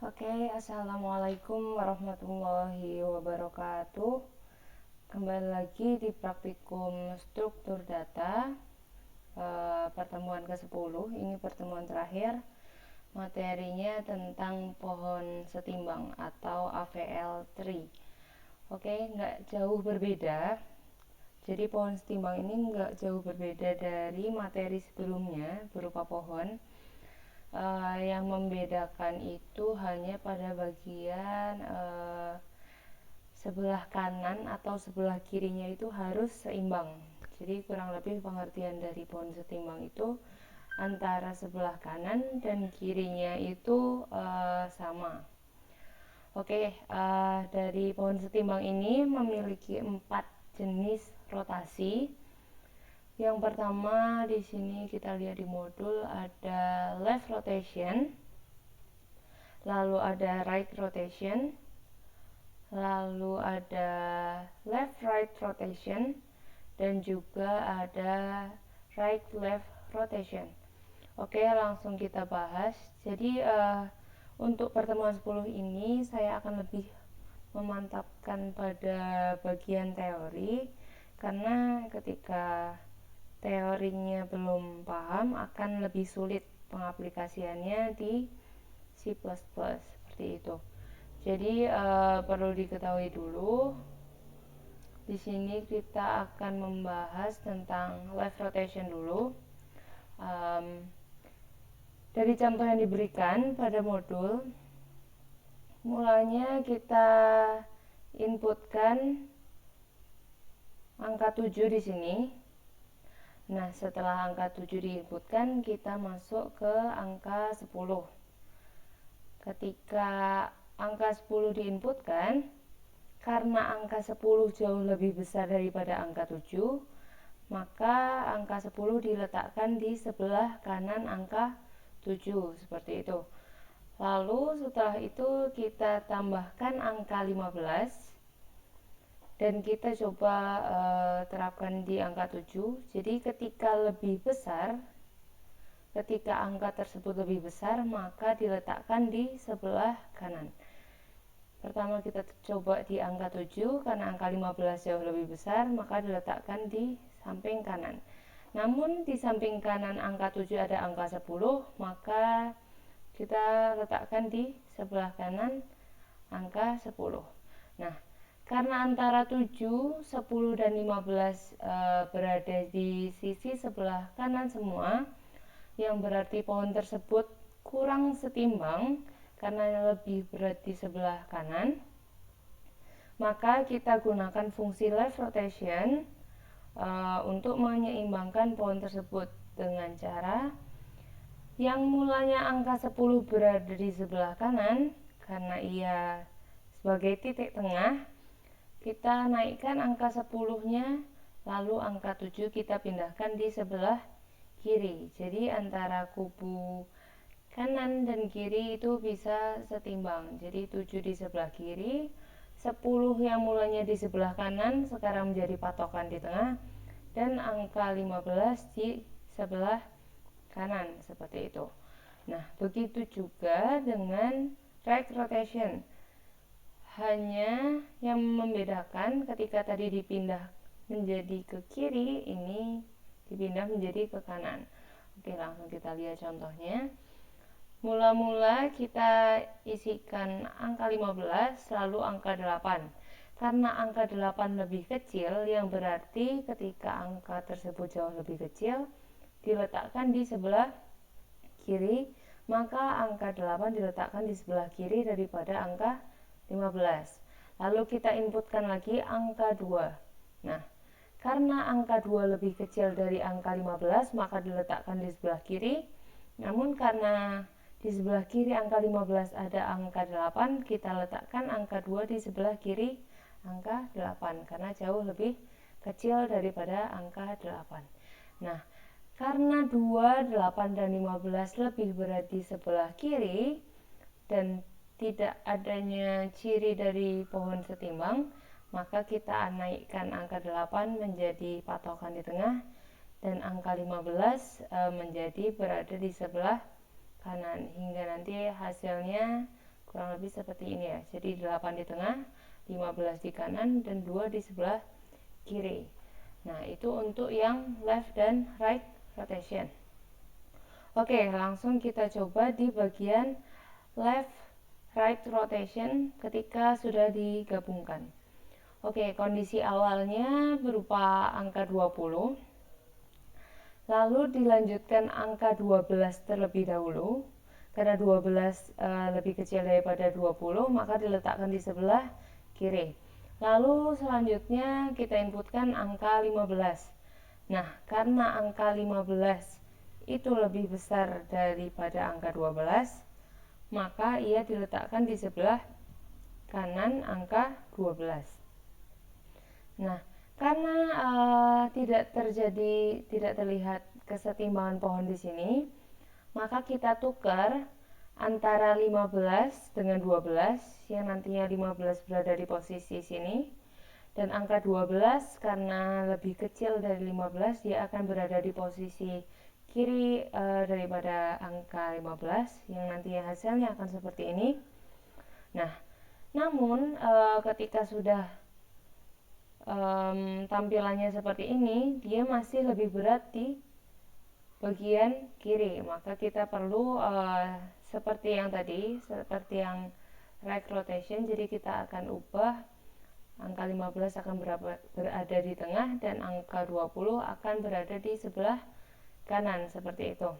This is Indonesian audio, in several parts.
Oke, assalamualaikum warahmatullahi wabarakatuh. Kembali lagi di praktikum struktur data, pertemuan ke-10. Ini pertemuan terakhir. Materinya tentang pohon setimbang atau AVL tree. Oke, nggak jauh berbeda. Jadi pohon setimbang ini nggak jauh berbeda dari materi sebelumnya berupa pohon. Yang membedakan itu hanya pada bagian sebelah kanan atau sebelah kirinya itu harus seimbang. Jadi kurang lebih pengertian dari pohon setimbang itu antara sebelah kanan dan kirinya itu sama. Oke, dari pohon setimbang ini memiliki 4 jenis rotasi. Yang pertama di sini kita lihat di modul ada left rotation, lalu ada right rotation, lalu ada left right rotation, dan juga ada right left rotation. Oke, langsung kita bahas. Jadi untuk pertemuan 10 ini saya akan lebih memantapkan pada bagian teori, karena ketika teorinya belum paham akan lebih sulit pengaplikasiannya di C++, seperti itu. Jadi perlu diketahui dulu. Di sini kita akan membahas tentang left rotation dulu. Dari contoh yang diberikan pada modul, mulanya kita inputkan angka 7 di sini. Nah, setelah angka 7 diinputkan, kita masuk ke angka 10. Ketika angka 10 diinputkan, karena angka 10 jauh lebih besar daripada angka 7, maka angka 10 diletakkan di sebelah kanan angka 7, seperti itu. Lalu setelah itu kita tambahkan angka 15 dan kita coba terapkan di angka 7. Jadi ketika angka tersebut lebih besar, maka diletakkan di sebelah kanan. Pertama kita coba di angka 7, karena angka 15 jauh lebih besar, maka diletakkan di samping kanan. Namun di samping kanan angka 7 ada angka 10, maka kita letakkan di sebelah kanan angka 10. Nah, karena antara 7, 10, dan 15 berada di sisi sebelah kanan semua, yang berarti pohon tersebut kurang setimbang karena lebih berat di sebelah kanan, maka kita gunakan fungsi left rotation untuk menyeimbangkan pohon tersebut dengan cara yang mulanya angka 10 berada di sebelah kanan karena ia sebagai titik tengah, kita naikkan angka 10-nya, lalu angka 7 kita pindahkan di sebelah kiri. Jadi antara kubu kanan dan kiri itu bisa setimbang. Jadi 7 di sebelah kiri, 10 yang mulanya di sebelah kanan sekarang menjadi patokan di tengah, dan angka 15 di sebelah kanan, seperti itu. Nah, begitu juga dengan right rotation. Hanya yang membedakan ketika tadi dipindah menjadi ke kiri, ini dipindah menjadi ke kanan. Oke, langsung kita lihat contohnya. Mula-mula kita isikan angka 15 lalu angka 8. Karena angka 8 lebih kecil, yang berarti ketika angka tersebut jauh lebih kecil diletakkan di sebelah kiri, maka angka 8 diletakkan di sebelah kiri daripada angka 15. Lalu kita inputkan lagi angka 2. Nah, karena angka 2 lebih kecil dari angka 15, maka diletakkan di sebelah kiri. Namun karena di sebelah kiri angka 15 ada angka 8, kita letakkan angka 2 di sebelah kiri angka 8 karena jauh lebih kecil daripada angka 8. Nah, karena 2, 8, dan 15 lebih berat di sebelah kiri dan tidak adanya ciri dari pohon setimbang, maka kita naikkan angka 8 menjadi patokan di tengah dan angka 15 menjadi berada di sebelah kanan, hingga nanti hasilnya kurang lebih seperti ini ya. Jadi 8 di tengah, 15 di kanan, dan 2 di sebelah kiri. Nah, itu untuk yang left dan right rotation. Oke, langsung kita coba di bagian left right rotation ketika sudah digabungkan. Oke, kondisi awalnya berupa angka 20, lalu dilanjutkan angka 12 terlebih dahulu. Karena 12 lebih kecil daripada 20, maka diletakkan di sebelah kiri. Lalu selanjutnya kita inputkan angka 15. Nah, karena angka 15 itu lebih besar daripada angka 12, maka ia diletakkan di sebelah kanan angka 12. Nah, karena tidak terlihat kesetimbangan pohon di sini, maka kita tukar antara 15 dengan 12, yang nantinya 15 berada di posisi sini, dan angka 12 karena lebih kecil dari 15, dia akan berada di posisi kiri daripada angka 15, yang nantinya hasilnya akan seperti ini. Nah, namun ketika sudah tampilannya seperti ini, dia masih lebih berat di bagian kiri, maka kita perlu seperti yang tadi, seperti yang right rotation, jadi kita akan ubah angka 15 akan berada di tengah dan angka 20 akan berada di sebelah kanan, seperti itu,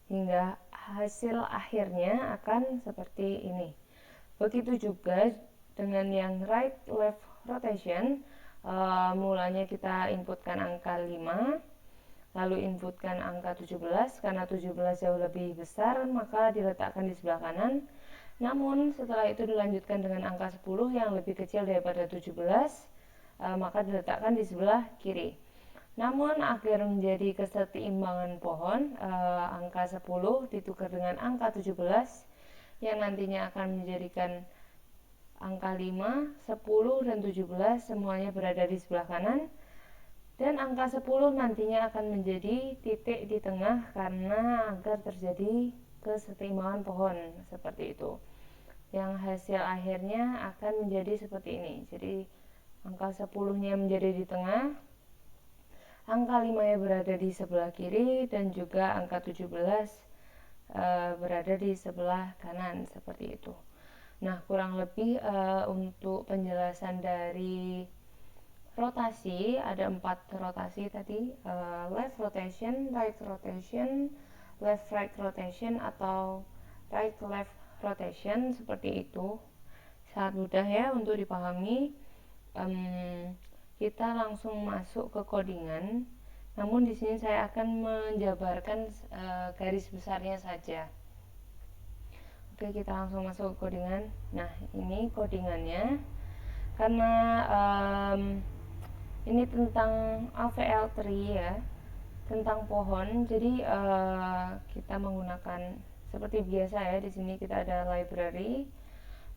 hingga hasil akhirnya akan seperti ini. Begitu juga dengan yang right left rotation, mulanya kita inputkan angka 5, lalu inputkan angka 17, karena 17 jauh lebih besar maka diletakkan di sebelah kanan. Namun setelah itu dilanjutkan dengan angka 10 yang lebih kecil daripada 17, maka diletakkan di sebelah kiri. Namun agar menjadi keseimbangan pohon, angka 10 ditukar dengan angka 17 yang nantinya akan menjadikan angka 5, 10, dan 17 semuanya berada di sebelah kanan. Dan angka 10 nantinya akan menjadi titik di tengah karena agar terjadi keseimbangan pohon, seperti itu. Yang hasil akhirnya akan menjadi seperti ini. Jadi angka 10-nya menjadi di tengah, angka 5-nya berada di sebelah kiri, dan juga angka 17 berada di sebelah kanan, seperti itu. Nah, kurang lebih untuk penjelasan dari rotasi, ada 4 rotasi tadi, left rotation, right rotation, left right rotation, atau right left rotation, seperti itu. Sangat mudah ya untuk dipahami. Kita langsung masuk ke codingan. Namun di sini saya akan menjabarkan garis besarnya saja. Oke, kita langsung masuk ke codingan. Nah, ini codingannya. Karena ini tentang AVL tree ya, tentang pohon. Jadi kita menggunakan seperti biasa ya. Di sini kita ada library.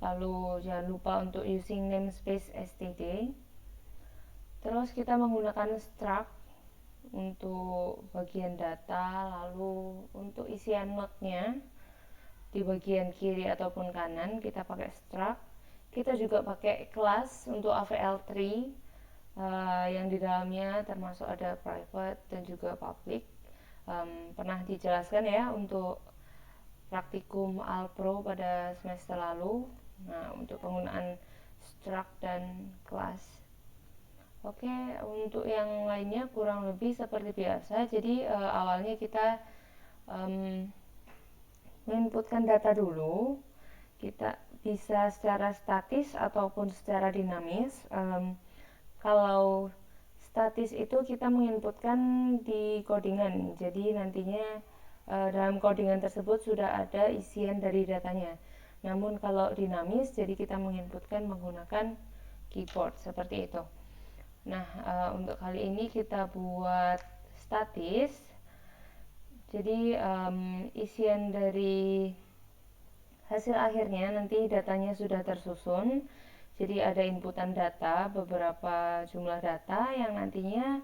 Lalu jangan lupa untuk using namespace std. Terus kita menggunakan struct untuk bagian data, lalu untuk isian node-nya di bagian kiri ataupun kanan kita pakai struct. Kita juga pakai kelas untuk AVL tree yang di dalamnya termasuk ada private dan juga public. Pernah dijelaskan ya untuk praktikum Alpro pada semester lalu. Nah, untuk penggunaan struct dan kelas. Oke, untuk yang lainnya kurang lebih seperti biasa. Jadi awalnya kita menginputkan data dulu. Kita bisa secara statis ataupun secara dinamis. Kalau statis itu kita menginputkan di codingan. Jadi nantinya dalam codingan tersebut sudah ada isian dari datanya. Namun kalau dinamis, jadi kita menginputkan menggunakan keyboard, seperti itu. Nah, untuk kali ini kita buat statis. Jadi isian dari hasil akhirnya nanti datanya sudah tersusun. Jadi ada inputan data, beberapa jumlah data yang nantinya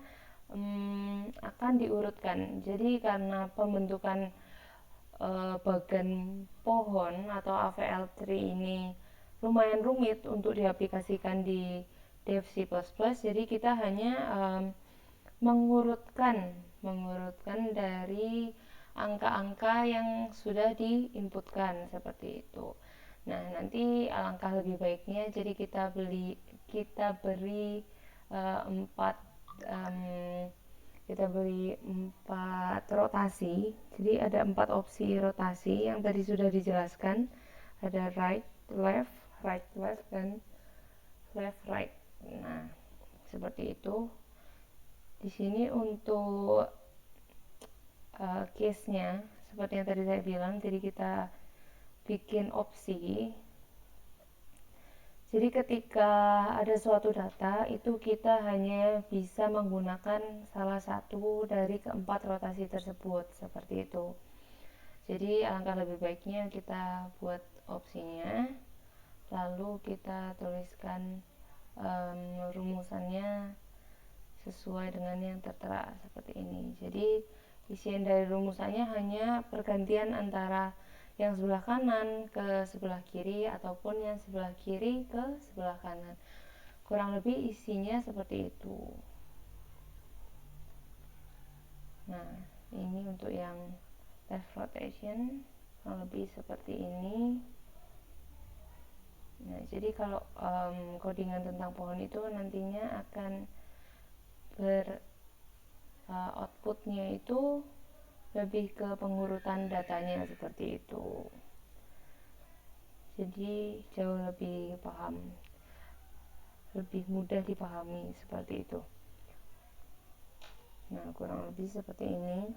akan diurutkan. Jadi karena pembentukan bagan pohon atau AVL tree ini lumayan rumit untuk diaplikasikan di Dev C++, jadi kita hanya mengurutkan dari angka-angka yang sudah diinputkan seperti itu. Nah, nanti alangkah lebih baiknya jadi kita beri empat rotasi. Jadi ada 4 opsi rotasi yang tadi sudah dijelaskan. Ada right left, dan left right. Nah, seperti itu. Di sini untuk case-nya seperti yang tadi saya bilang, jadi kita bikin opsi. Jadi ketika ada suatu data itu kita hanya bisa menggunakan salah satu dari keempat rotasi tersebut, seperti itu. Jadi alangkah lebih baiknya kita buat opsinya, lalu kita tuliskan rumusannya sesuai dengan yang tertera seperti ini. Jadi isian dari rumusannya hanya pergantian antara yang sebelah kanan ke sebelah kiri ataupun yang sebelah kiri ke sebelah kanan. Kurang lebih isinya seperti itu. Nah, ini untuk yang left rotation kurang lebih seperti ini. Nah, jadi kalau codingan tentang pohon itu nantinya akan outputnya itu lebih ke pengurutan datanya seperti itu. Jadi jauh lebih mudah dipahami seperti itu. Nah, kurang lebih seperti ini.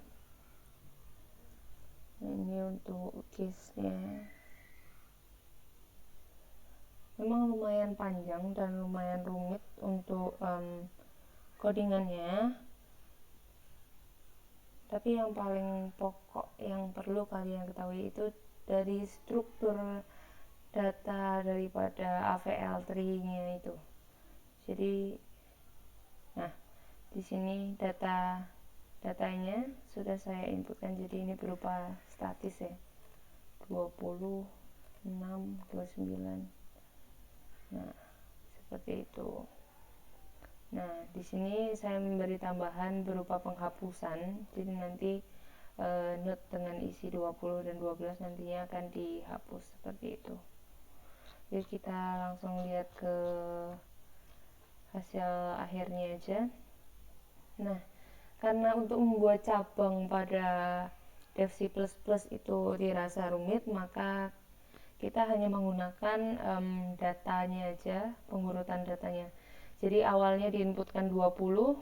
Ini untuk case-nya. Memang lumayan panjang dan lumayan rumit untuk codingannya. Tapi yang paling pokok yang perlu kalian ketahui itu dari struktur data daripada AVL tree-nya itu. Jadi, nah, di sini datanya sudah saya inputkan, jadi ini berupa statis ya. 20, 6, 29. Nah, seperti itu. Nah, di sini saya memberi tambahan berupa penghapusan. Jadi nanti note dengan isi 20 dan 12 nantinya akan dihapus seperti itu. Jadi kita langsung lihat ke hasil akhirnya aja. Nah, karena untuk membuat cabang pada Dev C++ itu dirasa rumit, maka kita hanya menggunakan datanya aja, pengurutan datanya. Jadi awalnya diinputkan 20,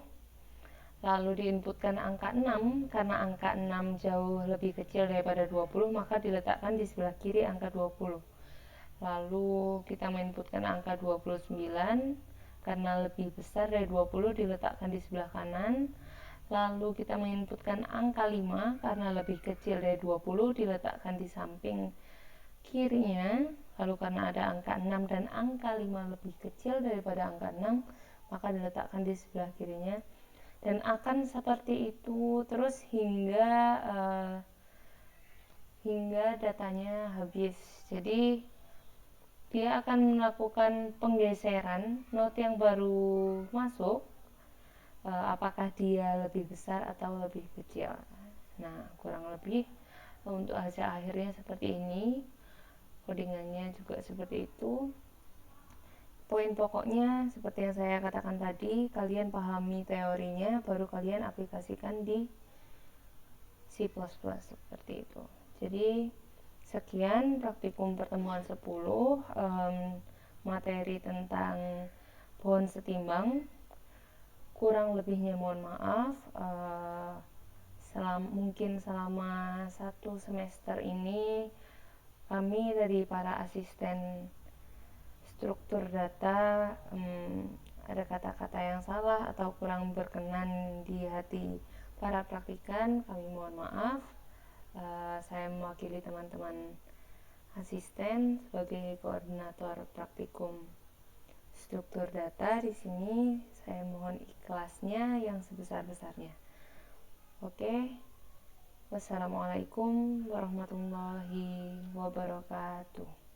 lalu diinputkan angka 6, karena angka 6 jauh lebih kecil daripada 20, maka diletakkan di sebelah kiri angka 20. Lalu kita menginputkan angka 29, karena lebih besar dari 20 diletakkan di sebelah kanan. Lalu kita menginputkan angka 5, karena lebih kecil dari 20 diletakkan di samping kirinya. Lalu karena ada angka 6 dan angka 5 lebih kecil daripada angka 6, maka diletakkan di sebelah kirinya. Dan akan seperti itu terus hingga datanya habis. Jadi dia akan melakukan penggeseran node yang baru masuk, apakah dia lebih besar atau lebih kecil. Nah, kurang lebih untuk hasil akhirnya seperti ini. Codingannya juga seperti itu. Poin pokoknya seperti yang saya katakan tadi, kalian pahami teorinya baru kalian aplikasikan di C++ seperti itu. Jadi sekian praktikum pertemuan 10 materi tentang pohon setimbang. Kurang lebihnya mohon maaf. Mungkin selama 1 semester ini kami dari para asisten struktur data ada kata-kata yang salah atau kurang berkenan di hati para praktikan, kami mohon maaf. Saya mewakili teman-teman asisten sebagai koordinator praktikum struktur data di sini. Saya mohon ikhlasnya yang sebesar-besarnya. Oke. Wassalamualaikum warahmatullahi wabarakatuh.